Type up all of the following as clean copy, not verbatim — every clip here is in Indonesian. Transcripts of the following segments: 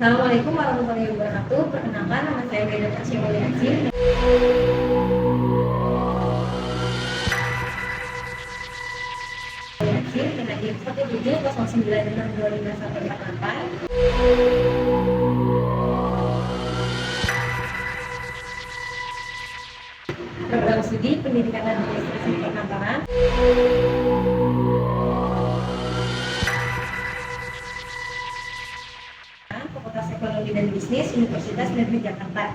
Assalamualaikum warahmatullahi wabarakatuh. Perkenalkan, nama saya Beda Tasya Mulyasi. Dengan 1709625148. Program studi Pendidikan Administrasi Perkantoran. Fakultas Ekonomi dan Bisnis Universitas Negeri Jakarta.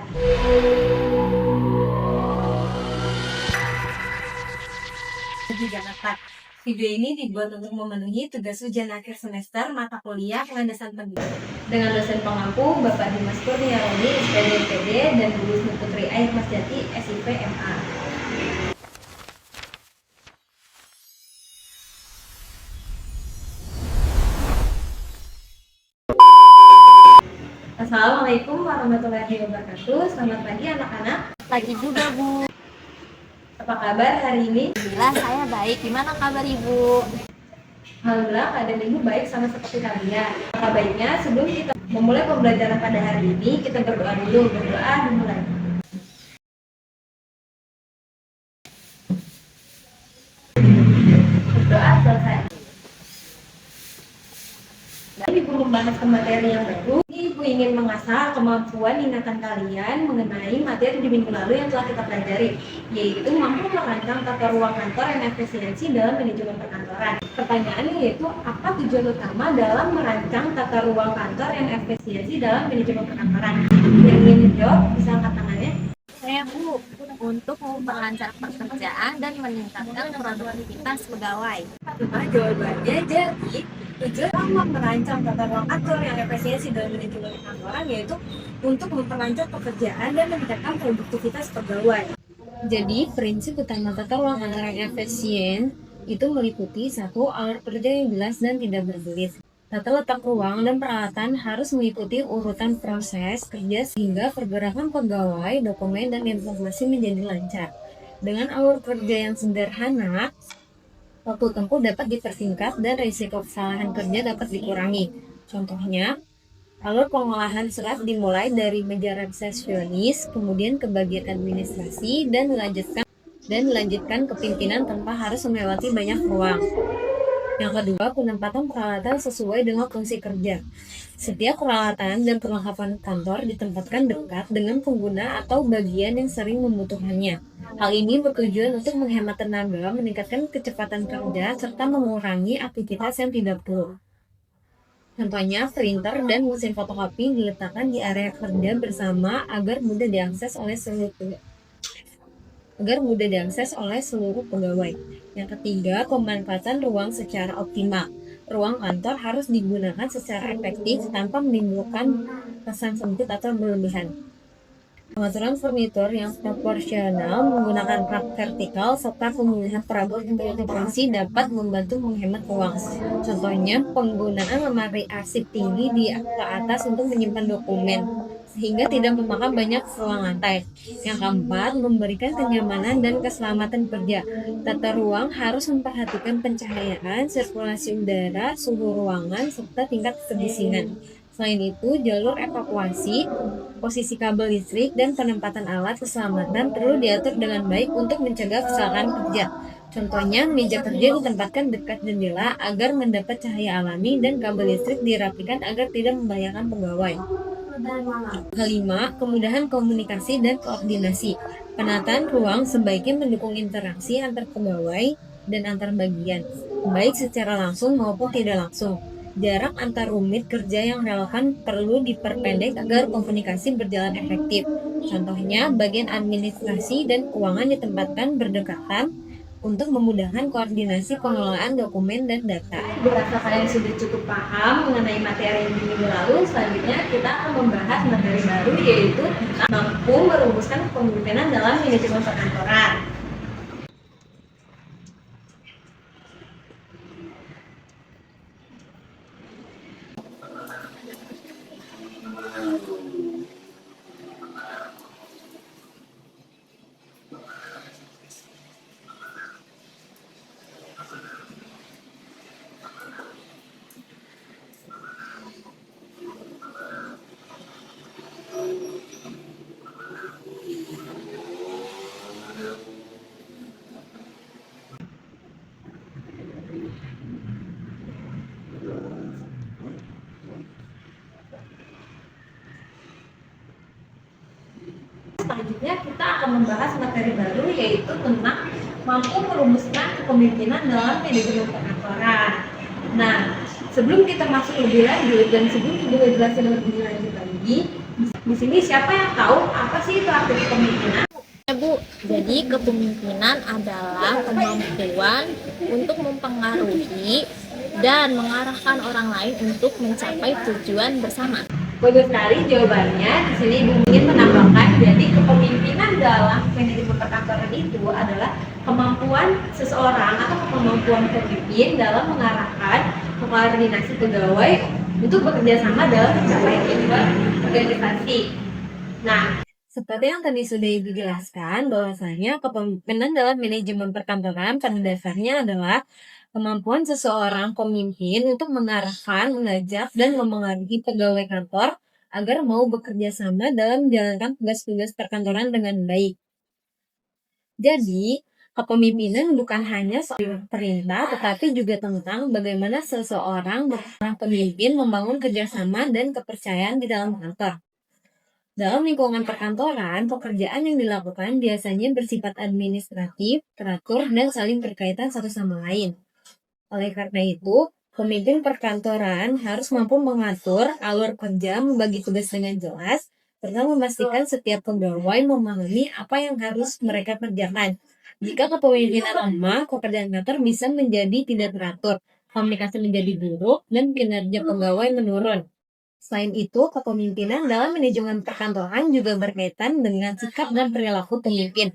Video ini dibuat untuk memenuhi tugas ujian akhir semester mata kuliah Landasan Pendidikan dengan dosen pengampu Bapak Dimas Kurniawan, SPD MPD, dan Bu Wisnu Putri Air Masjati, SIP MA. Assalamualaikum warahmatullahi wabarakatuh. Selamat pagi anak-anak. Pagi juga, Bu. Apa kabar hari ini? Alhamdulillah saya baik. Gimana kabar Ibu? Alhamdulillah keadaan Ibu baik sama seperti kalian. Maka baiknya sebelum kita memulai pembelajaran pada hari ini, kita berdoa dulu. Berdoa dimulai. Berdoa selesai. Ibu membahas ke materi yang baru. Ibu ingin mengasah kemampuan ingatan kalian mengenai materi di minggu lalu yang telah kita pelajari, yaitu mampu merancang tata ruang kantor yang efisiensi dalam manajemen perkantoran. Pertanyaannya yaitu, apa tujuan utama dalam merancang tata ruang kantor yang efisiensi dalam manajemen perkantoran? Yang ingin dijawab bisa angkat tangannya. Saya, Bu, untuk memperlancar pekerjaan dan meningkatkan produktivitas pegawai. Nah, jawabannya jadi tujuan utama merancang tata ruang kantor yang efisiensi dalam manajemen perkantoran yaitu untuk memperlancar pekerjaan dan meningkatkan produktivitas pegawai. Jadi, prinsip utama tata ruang kantor yang efisien itu meliputi satu, alur kerja yang jelas dan tidak berbelit. Tata letak ruang dan peralatan harus mengikuti urutan proses kerja sehingga pergerakan pegawai, dokumen, dan informasi menjadi lancar. Dengan alur kerja yang sederhana, waktu tempuh dapat dipersingkat dan risiko kesalahan kerja dapat dikurangi. Contohnya, alur pengolahan surat dimulai dari meja resepsionis, kemudian ke bagian administrasi, dan dilanjutkan ke pimpinan tanpa harus melewati banyak ruang. Yang kedua, penempatan peralatan sesuai dengan fungsi kerja. Setiap peralatan dan perlengkapan kantor ditempatkan dekat dengan pengguna atau bagian yang sering membutuhkannya. Hal ini bertujuan untuk menghemat tenaga, meningkatkan kecepatan kerja, serta mengurangi aktivitas yang tidak perlu. Contohnya, printer dan mesin fotokopi diletakkan di area kerja bersama agar mudah diakses oleh seluruh pegawai. Yang ketiga, pemanfaatan ruang secara optimal. Ruang kantor harus digunakan secara efektif tanpa menimbulkan kesan sempit atau berlebihan. Pengaturan furnitur yang proporsional menggunakan rak vertikal serta pemilihan perabot multifungsi dapat membantu menghemat ruang. Contohnya, penggunaan lemari arsip tinggi di atas untuk menyimpan dokumen, sehingga tidak memakan banyak ruang lantai. Yang keempat, memberikan kenyamanan dan keselamatan kerja. Tata ruang harus memperhatikan pencahayaan, sirkulasi udara, suhu ruangan, serta tingkat kebisingan. Selain itu, jalur evakuasi, posisi kabel listrik, dan penempatan alat keselamatan perlu diatur dengan baik untuk mencegah kecelakaan kerja. Contohnya, meja kerja ditempatkan dekat jendela agar mendapat cahaya alami dan kabel listrik dirapikan agar tidak membahayakan pegawai. Kelima, kemudahan komunikasi dan koordinasi. Penataan ruang sebaiknya mendukung interaksi antar pegawai dan antar bagian, baik secara langsung maupun tidak langsung. Jarak antar unit kerja yang relevan perlu diperpendek agar komunikasi berjalan efektif. Contohnya, bagian administrasi dan keuangan ditempatkan berdekatan untuk memudahkan koordinasi pengelolaan dokumen dan data. Berasa kalian sudah cukup paham mengenai materi yang di minggu lalu, selanjutnya kita akan membahas materi baru yaitu mampu merumuskan kepemimpinan dalam manajemen perkantoran. selanjutnya kita akan membahas materi baru, yaitu tentang mampu merumuskan kepemimpinan dalam manajemen perkantoran. Nah, sebelum kita masuk lebih lanjut dan sebelum kita jelasin lebih lanjut lagi, di sini siapa yang tahu apa sih itu arti kepemimpinan? Ya Bu, jadi kepemimpinan adalah kemampuan untuk mempengaruhi dan mengarahkan orang lain untuk mencapai tujuan bersama. Bagus sekali jawabannya. Di sini Ibu ingin menambahkan, jadi kepemimpinan dalam manajemen perkantoran itu adalah kemampuan seseorang atau kemampuan pemimpin dalam mengarahkan, mengkoordinasi pegawai untuk bekerja sama dalam mencapai tujuan organisasi. Nah, Seperti yang tadi sudah Ibu jelaskan, bahwasanya kepemimpinan dalam manajemen perkantoran pada dasarnya adalah kemampuan seseorang pemimpin untuk mengarahkan, mengajak, dan memengaruhi pegawai kantor agar mau bekerja sama dalam menjalankan tugas-tugas perkantoran dengan baik. Jadi, kepemimpinan bukan hanya soal perintah, tetapi juga tentang bagaimana seseorang pemimpin membangun kerjasama dan kepercayaan di dalam kantor. Dalam lingkungan perkantoran, pekerjaan yang dilakukan biasanya bersifat administratif, teratur, dan saling berkaitan satu sama lain. Oleh karena itu, pemimpin perkantoran harus mampu mengatur alur kerja, membagi tugas dengan jelas, serta memastikan setiap pegawai memahami apa yang harus mereka kerjakan. Jika kepemimpinan lemah, pekerjaan kantor bisa menjadi tidak teratur, komunikasi menjadi buruk, dan kinerja pegawai menurun. Selain itu, kepemimpinan dalam manajemen perkantoran juga berkaitan dengan sikap dan perilaku pemimpin.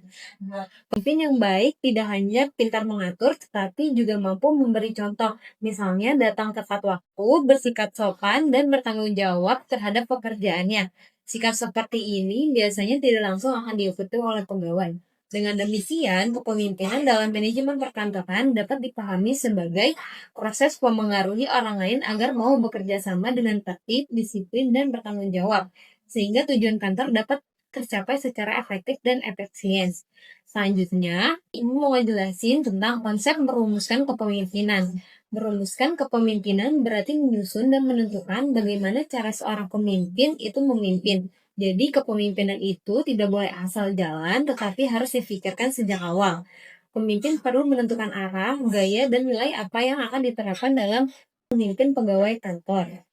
Pemimpin yang baik tidak hanya pintar mengatur, tetapi juga mampu memberi contoh. Misalnya datang tepat waktu, bersikap sopan, dan bertanggung jawab terhadap pekerjaannya. Sikap seperti ini biasanya tidak langsung akan diikuti oleh pegawai. Dengan demikian, kepemimpinan dalam manajemen perkantoran dapat dipahami sebagai proses memengaruhi orang lain agar mau bekerja sama dengan tertib, disiplin, dan bertanggung jawab, sehingga tujuan kantor dapat tercapai secara efektif dan efisien. Selanjutnya, Ibu mau jelasin tentang konsep merumuskan kepemimpinan. Merumuskan kepemimpinan berarti menyusun dan menentukan bagaimana cara seorang pemimpin itu memimpin. Jadi kepemimpinan itu tidak boleh asal jalan, tetapi harus difikirkan sejak awal. Pemimpin perlu menentukan arah, gaya, dan nilai apa yang akan diterapkan dalam memimpin pegawai kantor.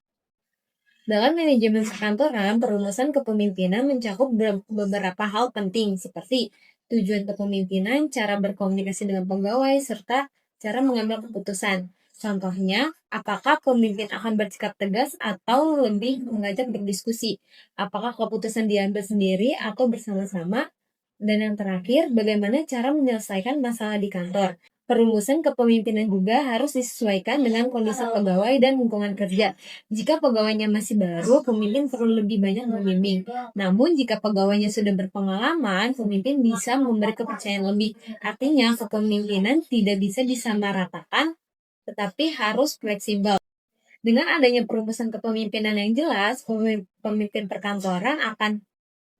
Dalam manajemen perkantoran, perumusan kepemimpinan mencakup beberapa hal penting seperti tujuan kepemimpinan, cara berkomunikasi dengan pegawai, serta cara mengambil keputusan. Contohnya, apakah pemimpin akan bersikap tegas atau lebih mengajak berdiskusi? Apakah keputusan diambil sendiri atau bersama-sama? Dan yang terakhir, bagaimana cara menyelesaikan masalah di kantor? Perumusan kepemimpinan juga harus disesuaikan dengan kondisi pegawai dan lingkungan kerja. Jika pegawainya masih baru, pemimpin perlu lebih banyak membimbing. Namun, jika pegawainya sudah berpengalaman, pemimpin bisa memberi kepercayaan lebih. Artinya, kepemimpinan tidak bisa disamaratakan, tetapi harus fleksibel. Dengan adanya perumusan kepemimpinan yang jelas, pemimpin perkantoran akan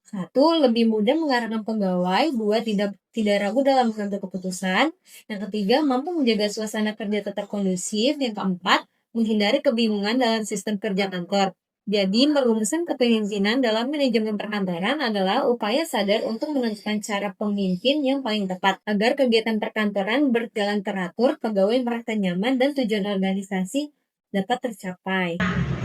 satu, lebih mudah mengarahkan pegawai. Dua, tidak ragu dalam mengambil keputusan. Yang ketiga, mampu menjaga suasana kerja tetap kondusif. Yang keempat, menghindari kebingungan dalam sistem kerja kantor. Jadi, merumuskan kepemimpinan dalam manajemen perkantoran adalah upaya sadar untuk menentukan cara pemimpin yang paling tepat agar kegiatan perkantoran berjalan teratur, pegawai merasa nyaman, dan tujuan organisasi dapat tercapai.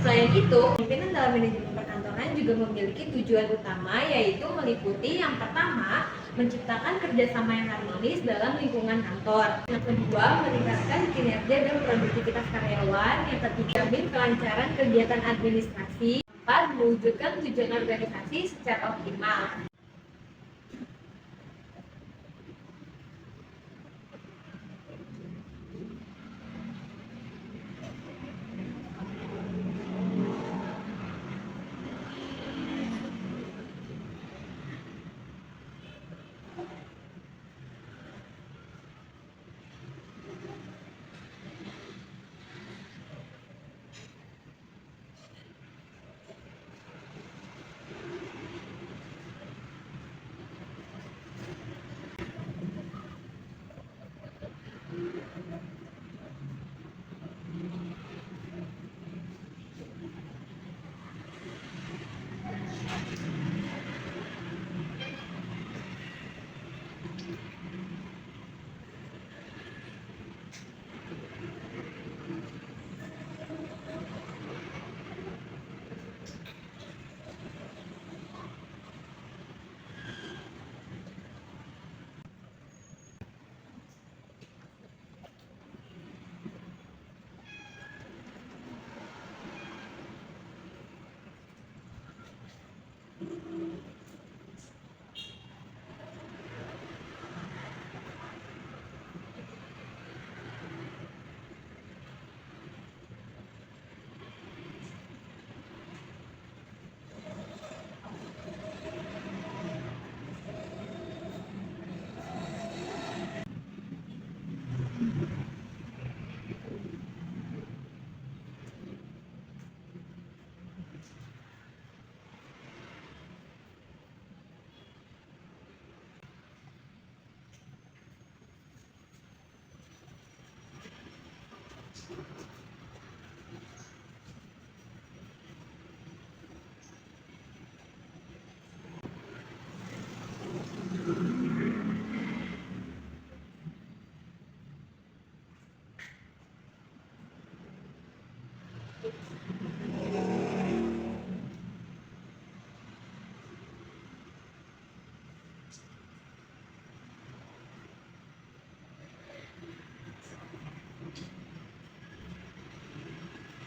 Selain itu, pimpinan dalam manajemen perkantoran juga memiliki tujuan utama, yaitu meliputi yang pertama, menciptakan kerjasama yang harmonis dalam lingkungan kantor. Yang kedua, meningkatkan kinerja dan produktivitas karyawan. Yang ketiga, kelancaran kegiatan administrasi. Empat, mewujudkan tujuan organisasi secara optimal.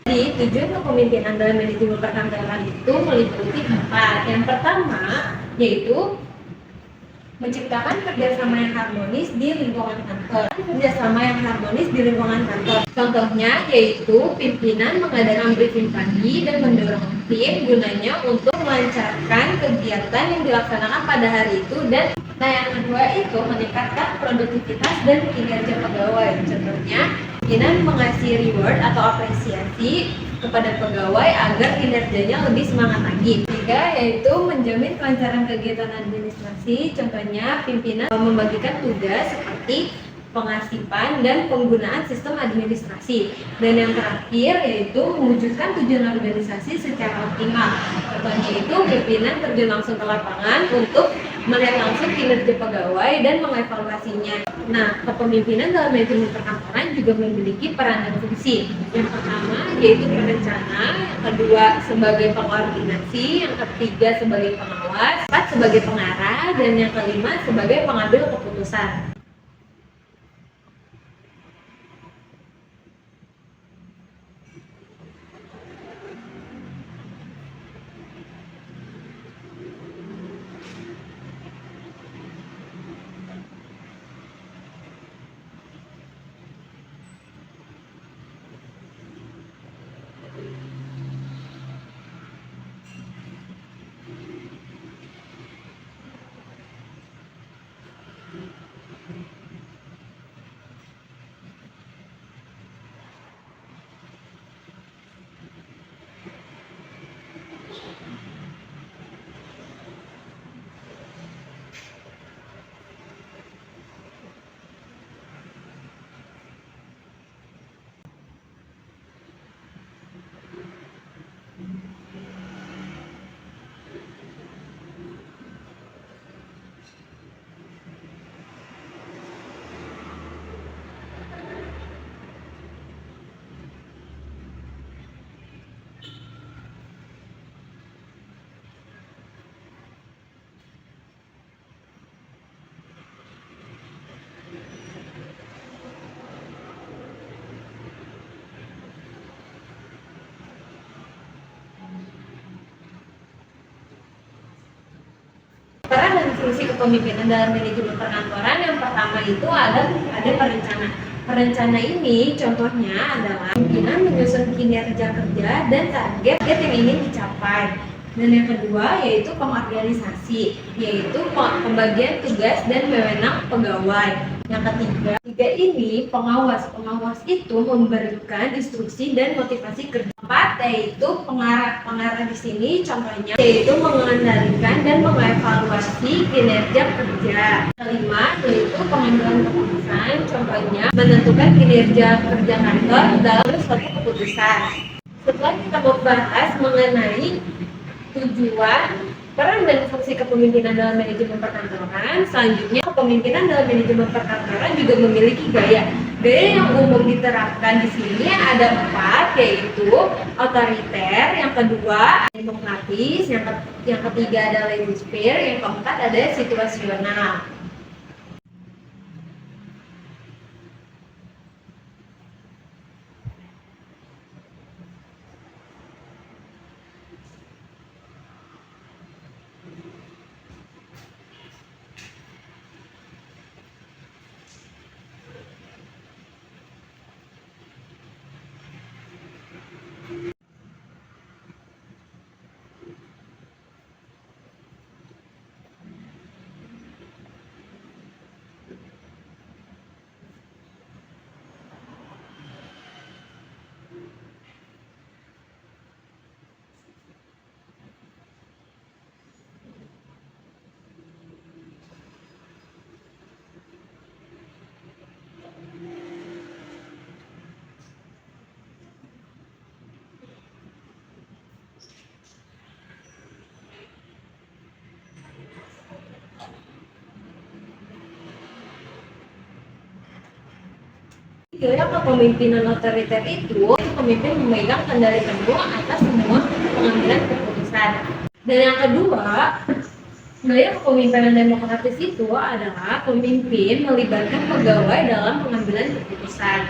Jadi, tujuan kepemimpinan dalam manajemen perkantoran itu meliputi 4. Yang pertama, yaitu menciptakan kerjasama yang harmonis di lingkungan kantor. Kerjasama yang harmonis di lingkungan kantor. Contohnya yaitu pimpinan mengadakan briefing pagi dan mendorong tim gunanya untuk melancarkan kegiatan yang dilaksanakan pada hari itu. Dan yang kedua itu meningkatkan produktivitas dan kinerja pegawai. Contohnya pimpinan mengasih reward atau apresiasi kepada pegawai agar kinerjanya lebih semangat lagi. Ketiga, yaitu menjamin kelancaran kegiatan administrasi. Contohnya, pimpinan membagikan tugas seperti pengasipan dan penggunaan sistem administrasi. Dan yang terakhir, yaitu mewujudkan tujuan organisasi secara optimal. Contohnya itu, pimpinan terjun langsung ke lapangan untuk melihat langsung kinerja pegawai dan mengevaluasinya. Nah, kepemimpinan dalam manajemen perkantoran juga memiliki peran dan fungsi. Yang pertama yaitu perencana, yang kedua sebagai pengkoordinasi, yang ketiga sebagai pengawas, empat sebagai pengarah, dan yang kelima sebagai pengambil keputusan. Peran dan fungsi kepemimpinan dalam manajemen perkantoran yang pertama itu ada perencana. Perencana ini contohnya adalah pimpinan menyusun kinerja kerja dan target yang ingin dicapai. Dan yang kedua yaitu pengorganisasi, yaitu pembagian tugas dan wewenang pegawai. Yang ketiga ini pengawas. Pengawas itu memberikan instruksi dan motivasi kerja. Keempat yaitu pengarah. Pengarah di sini contohnya yaitu mengendalikan dan mengevaluasi kinerja kerja. Kelima yaitu pengambilan keputusan, contohnya menentukan kinerja kerja kantor dalam suatu keputusan. Setelah kita membahas mengenai tujuan, peran dan fungsi kepemimpinan dalam manajemen perkantoran, selanjutnya kepemimpinan dalam manajemen perkantoran juga memiliki gaya. Gaya yang umum diterapkan di sini ada 4, yaitu otoriter, yang kedua demokratis, yang ketiga ada laissez-faire, yang keempat ada situasional. Gaya kepemimpinan otoriter itu pemimpin memegang kendali penuh atas semua pengambilan keputusan. Dan yang kedua, gaya kepemimpinan demokratis itu adalah pemimpin melibatkan pegawai dalam pengambilan keputusan.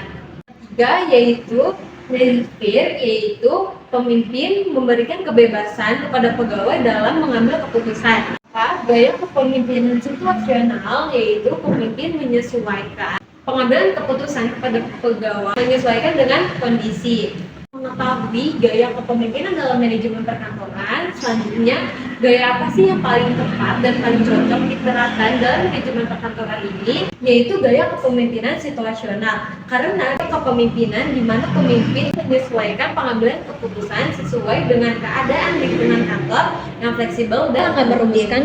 Ketiga, yaitu laissez-faire, yaitu pemimpin memberikan kebebasan kepada pegawai dalam mengambil keputusan. Gaya kepemimpinan situasional, yaitu pemimpin menyesuaikan pengambilan keputusan kepada pegawai menyesuaikan dengan kondisi. Mengetahui gaya kepemimpinan dalam manajemen perkantoran, selanjutnya gaya apa sih yang paling tepat dan paling cocok diterapkan dalam manajemen perkantoran ini, yaitu gaya kepemimpinan situasional. Karena kepemimpinan di mana pemimpin menyesuaikan pengambilan keputusan sesuai dengan keadaan lingkungan kantor yang fleksibel dan akan merumuskan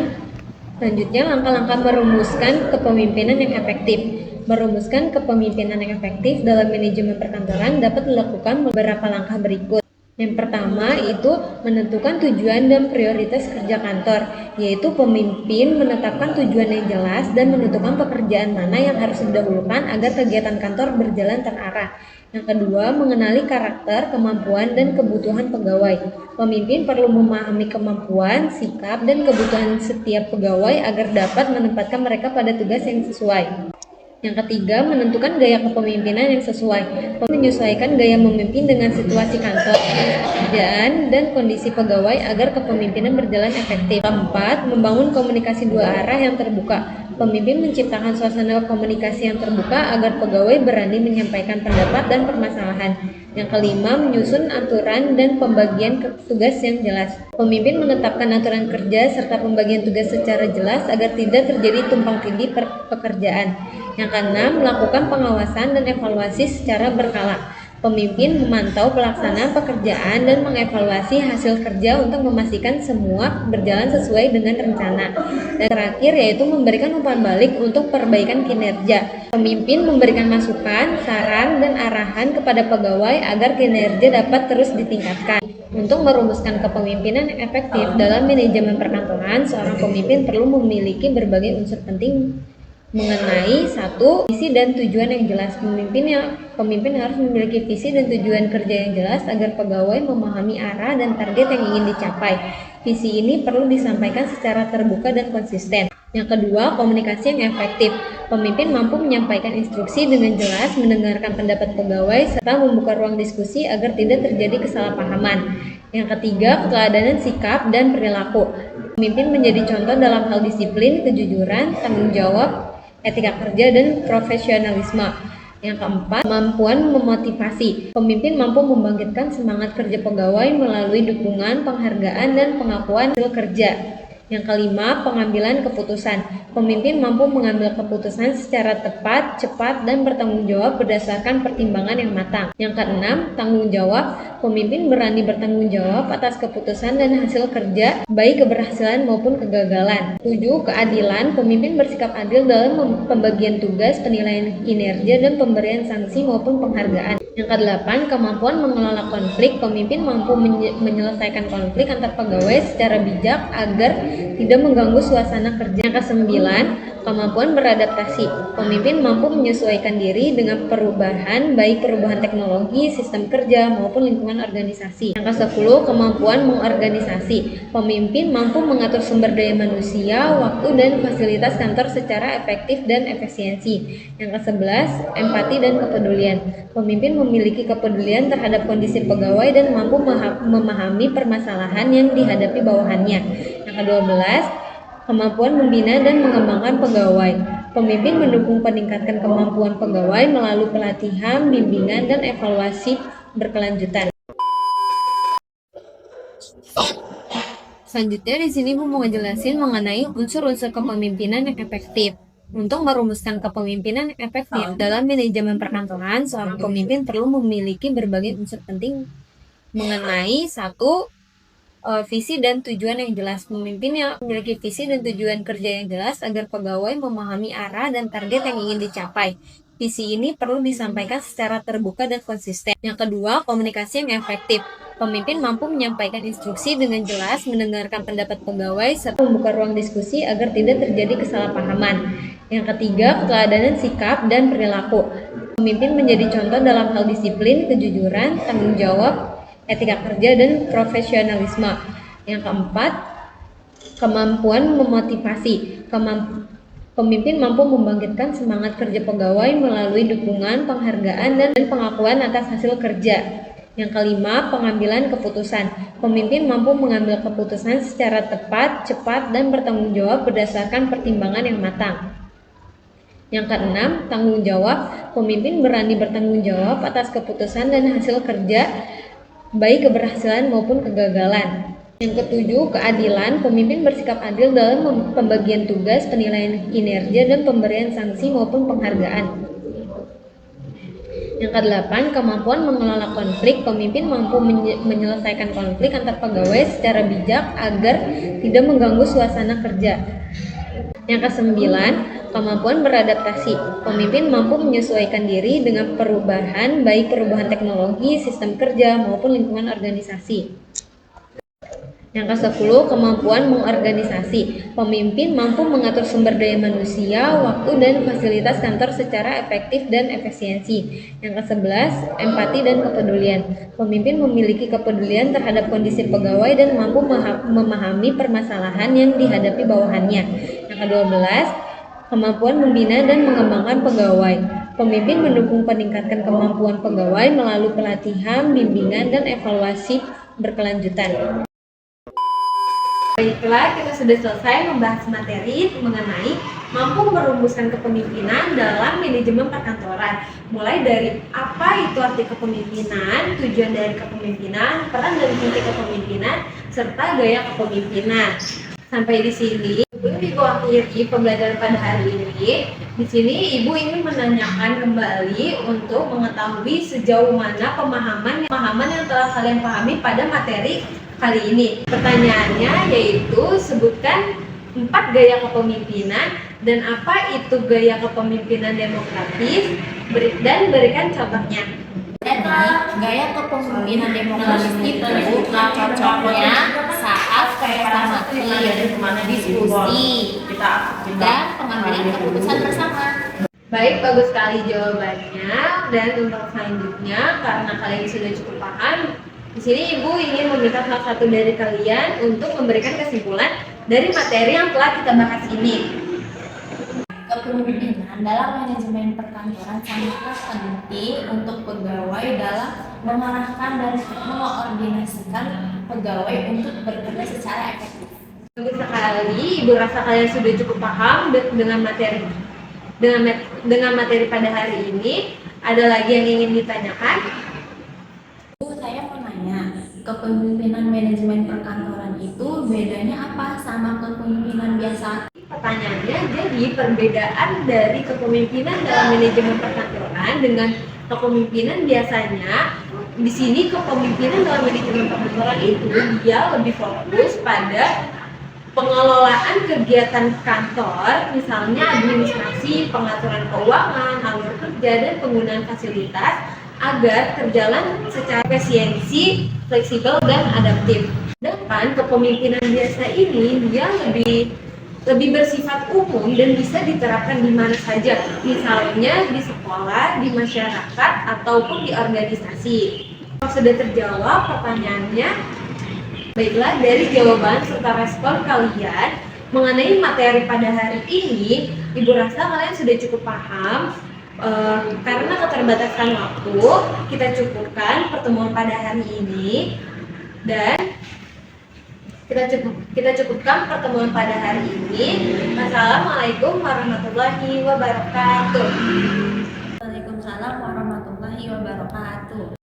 selanjutnya langkah-langkah merumuskan kepemimpinan yang efektif. Merumuskan kepemimpinan yang efektif dalam manajemen perkantoran dapat dilakukan beberapa langkah berikut. Yang pertama itu menentukan tujuan dan prioritas kerja kantor, yaitu pemimpin menetapkan tujuan yang jelas dan menentukan pekerjaan mana yang harus didahulukan agar kegiatan kantor berjalan terarah. Yang kedua, mengenali karakter, kemampuan, dan kebutuhan pegawai. Pemimpin perlu memahami kemampuan, sikap, dan kebutuhan setiap pegawai agar dapat menempatkan mereka pada tugas yang sesuai. Yang ketiga, menentukan gaya kepemimpinan yang sesuai. Menyesuaikan gaya memimpin dengan situasi kantor, pekerjaan, dan kondisi pegawai agar kepemimpinan berjalan efektif. Keempat, membangun komunikasi dua arah yang terbuka. Pemimpin menciptakan suasana komunikasi yang terbuka agar pegawai berani menyampaikan pendapat dan permasalahan. Yang kelima, menyusun aturan dan pembagian tugas yang jelas. Pemimpin menetapkan aturan kerja serta pembagian tugas secara jelas agar tidak terjadi tumpang tindih pekerjaan. Yang keenam, melakukan pengawasan dan evaluasi secara berkala. Pemimpin memantau pelaksanaan pekerjaan dan mengevaluasi hasil kerja untuk memastikan semua berjalan sesuai dengan rencana. Dan terakhir yaitu memberikan umpan balik untuk perbaikan kinerja. Pemimpin memberikan masukan, saran, dan arahan kepada pegawai agar kinerja dapat terus ditingkatkan. Untuk merumuskan kepemimpinan yang efektif dalam manajemen perkantoran, seorang pemimpin perlu memiliki berbagai unsur penting mengenai satu, visi dan tujuan yang jelas. Pemimpin harus memiliki visi dan tujuan kerja yang jelas agar pegawai memahami arah dan target yang ingin dicapai. Visi ini perlu disampaikan secara terbuka dan konsisten. Yang kedua, komunikasi yang efektif. Pemimpin mampu menyampaikan instruksi dengan jelas, mendengarkan pendapat pegawai, serta membuka ruang diskusi agar tidak terjadi kesalahpahaman. Yang ketiga, keteladanan sikap dan perilaku. Pemimpin menjadi contoh dalam hal disiplin, kejujuran, tanggung jawab, etika kerja, dan profesionalisme. Yang keempat, kemampuan memotivasi. Pemimpin mampu membangkitkan semangat kerja pegawai melalui dukungan, penghargaan, dan pengakuan hasil kerja. Yang kelima, pengambilan keputusan. Pemimpin mampu mengambil keputusan secara tepat, cepat, dan bertanggung jawab berdasarkan pertimbangan yang matang. Yang keenam, tanggung jawab. Pemimpin berani bertanggung jawab atas keputusan dan hasil kerja, baik keberhasilan maupun kegagalan. 7. Keadilan. Pemimpin bersikap adil dalam pembagian tugas, penilaian kinerja, dan pemberian sanksi maupun penghargaan. Yang kedelapan, kemampuan mengelola konflik. Pemimpin mampu menyelesaikan konflik antar pegawai secara bijak agar tidak mengganggu suasana kerja. Yang kesembilan, kemampuan beradaptasi. Pemimpin mampu menyesuaikan diri dengan perubahan, baik perubahan teknologi, sistem kerja, maupun lingkungan organisasi. Yang ke-10, kemampuan mengorganisasi. Pemimpin mampu mengatur sumber daya manusia, waktu, dan fasilitas kantor secara efektif dan efisiensi. Yang ke-11, empati dan kepedulian. Pemimpin memiliki kepedulian terhadap kondisi pegawai dan mampu memahami permasalahan yang dihadapi bawahannya. Yang ke-12, kemampuan membina dan mengembangkan pegawai. Pemimpin mendukung peningkatan kemampuan pegawai melalui pelatihan, bimbingan, dan evaluasi berkelanjutan. Selanjutnya di sini Bu mau ngejelasin mengenai unsur-unsur kepemimpinan yang efektif. Untuk merumuskan kepemimpinan yang efektif dalam manajemen perkantoran, seorang pemimpin perlu memiliki berbagai unsur penting mengenai satu, visi dan tujuan yang jelas. Pemimpin yang memiliki visi dan tujuan kerja yang jelas agar pegawai memahami arah dan target yang ingin dicapai. Visi ini perlu disampaikan secara terbuka dan konsisten. Yang kedua, komunikasi yang efektif. Pemimpin mampu menyampaikan instruksi dengan jelas, mendengarkan pendapat pegawai, serta membuka ruang diskusi agar tidak terjadi kesalahpahaman. Yang ketiga, keteladanan sikap dan perilaku. Pemimpin menjadi contoh dalam hal disiplin, kejujuran, tanggung jawab, etika kerja, dan profesionalisme. Yang keempat, kemampuan memotivasi. Pemimpin mampu membangkitkan semangat kerja pegawai melalui dukungan, penghargaan, dan pengakuan atas hasil kerja. Yang kelima, pengambilan keputusan. Pemimpin mampu mengambil keputusan secara tepat, cepat, dan bertanggung jawab berdasarkan pertimbangan yang matang. Yang keenam, tanggung jawab. Pemimpin berani bertanggung jawab atas keputusan dan hasil kerja, baik keberhasilan maupun kegagalan. Yang ketujuh, keadilan. Pemimpin bersikap adil dalam pembagian tugas, penilaian kinerja, dan pemberian sanksi maupun penghargaan. Yang kedelapan, kemampuan mengelola konflik. Pemimpin mampu menyelesaikan konflik antar pegawai secara bijak agar tidak mengganggu suasana kerja. Yang kesembilan, kemampuan beradaptasi. Pemimpin mampu menyesuaikan diri dengan perubahan, baik perubahan teknologi, sistem kerja, maupun lingkungan organisasi. Yang ke-10, kemampuan mengorganisasi. Pemimpin mampu mengatur sumber daya manusia, waktu, dan fasilitas kantor secara efektif dan efisiensi. Yang ke-11, empati dan kepedulian. Pemimpin memiliki kepedulian terhadap kondisi pegawai dan mampu memahami permasalahan yang dihadapi bawahannya. Yang ke-12, kemampuan membina dan mengembangkan pegawai. Pemimpin mendukung peningkatan kemampuan pegawai melalui pelatihan, bimbingan, dan evaluasi berkelanjutan. Baiklah, kita sudah selesai membahas materi mengenai mampu merumuskan kepemimpinan dalam manajemen perkantoran. Mulai dari apa itu arti kepemimpinan, tujuan dari kepemimpinan, peran dan fungsi kepemimpinan, serta gaya kepemimpinan. Sampai di sini, Ibu akhiri pembelajaran pada hari ini. Di sini Ibu ingin menanyakan kembali untuk mengetahui sejauh mana pemahaman yang telah kalian pahami pada materi kali ini. Pertanyaannya yaitu sebutkan 4 gaya kepemimpinan dan apa itu gaya kepemimpinan demokratis dan berikan contohnya. Jadi, gaya kepemimpinan demokratis itu cocoknya saat mengamati, diskusi, dan pengambilan keputusan bersama. Baik, bagus sekali jawabannya. Dan untuk selanjutnya, karena kalian sudah cukup paham, di sini Ibu ingin meminta salah satu dari kalian untuk memberikan kesimpulan dari materi yang telah kita bahas ini. Kepemimpinan dalam manajemen perkantoran sangatlah penting untuk pegawai dalam mengarahkan dan mengorganisasikan pegawai untuk bekerja secara efektif. Bagus sekali, Ibu rasa kalian sudah cukup paham dengan materi pada hari ini. Ada lagi yang ingin ditanyakan? Saya mau nanya, kepemimpinan manajemen perkantoran itu bedanya apa sama kepemimpinan biasa? Pertanyaannya, jadi perbedaan dari kepemimpinan dalam manajemen perkantoran dengan kepemimpinan biasanya, di sini kepemimpinan dalam manajemen perkantoran itu dia lebih fokus pada pengelolaan kegiatan kantor, misalnya administrasi, pengaturan keuangan, alur kerja, dan penggunaan fasilitas agar terjalan secara efisiensi, fleksibel, dan adaptif. Sedangkan kepemimpinan biasa ini dia lebih bersifat umum dan bisa diterapkan di mana saja, misalnya di sekolah, di masyarakat, ataupun di organisasi. Kalau sudah terjawab pertanyaannya, baiklah, dari jawaban serta respon kalian mengenai materi pada hari ini, Ibu rasa kalian sudah cukup paham. Karena keterbatasan waktu, kita cukupkan pertemuan pada hari ini dan kita cukupkan pertemuan pada hari ini. Wassalamualaikum warahmatullahi wabarakatuh. Waalaikumsalam warahmatullahi wabarakatuh.